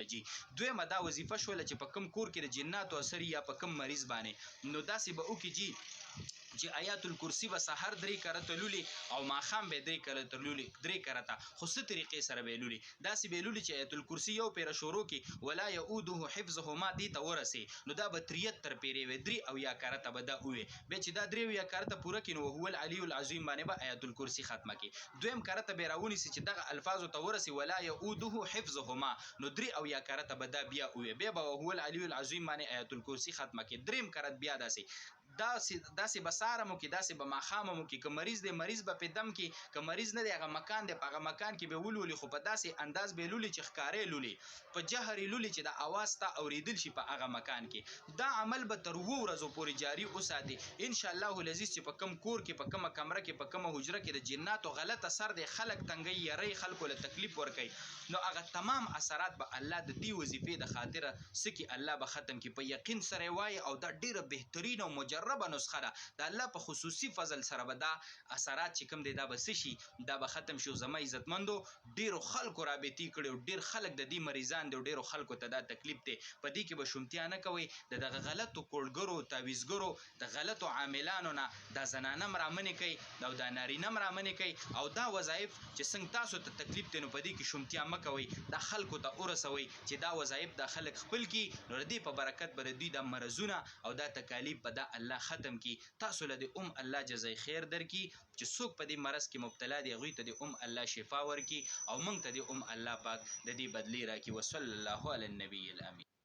راځي. دویمه دا وظیفه شوله چې په کم کور کې د جناتو اثر یا په کم مریض باندې نو داسې به وکړي چې آیات الکرسی به سحر 3 کرته لولي او ماښام به 3 کرته لولي 3 کرته خو څه طریقې سره به لولي داسې به لولي چې آیات الکرسی یو پیره شروع کی ولا یؤوده حفظهما دې ته ورسي نو دا به 73 پیرې وي 3 او یا کرته به دا وي به چې دا 3 یا کرته پوره کینو هو العلی العظیم باندې به آیات الکرسی ختمه کی. دویم کرته به راونی چې دغه الفاظ ته ورسي ولا یؤوده حفظهما نو 3 او یا کرته به دا بیا وي به هو العلی العظیم باندې آیات الکرسی ختمه کی. دریم کرت بیا داسې بسارمو کې داسې به ماښاممو کې که مریض دی مریض به په دم کې که مریض نه دی هغه مکان دی په هغه مکان کې به ولولي خو په داسې انداز به لولي چې ښکارې لولي په جهر لولي چې د اواز ته اوریدل شي په هغه مکان کې. دا عمل به تر 2 ورځو پورې جاری وساتي ان شاء الله العزیز چې په کم کور کې په کومه کمره کې په کومه حجره کې د جناتو غلط اثر دی خلک تنګي یری خلکو له تکلیف ورکوي نو هغه تمام اثرات به الله د دې وظیفې د خاطره سکی الله به ختم کی په یقین سره وای او دا ډیره بهترین او مجربه نسخه ده د الله په خصوصي فضل سره به دا اثرات چې کوم دی دا به شي دا به ختم شو. زما عزتمندو ډیرو خلکو رابطې کړي ډیر خلک د دې مریضان دي ډیرو خلکو ته دا تکلیف دی په دې کې به شومتیا نه کوي دغه غلطو کوړګرو تعویزګرو د غلطو عاملانو نه دا زنانه مرامنې کوي او دا نارینه مرامنې کوي او دا وظایف چې څنګه تاسو ته تکلیف دی نو په دې کې شومتیا مه کوئ دا خلکو ته ورسوئ چې دا وظایف د خلک خپل کی نو د دې په برکت به د دوی د مرضونه او دا تکالیف به دا الله ختم کی. تاسو له الله جزای خیر درکي چې څوک په دې مرض کې مبتلا دي هغوی ته د الله شفا ورکي او موږ ته د الله پاک د دې بدلی راکي. وصلی الله علی النبی الامین.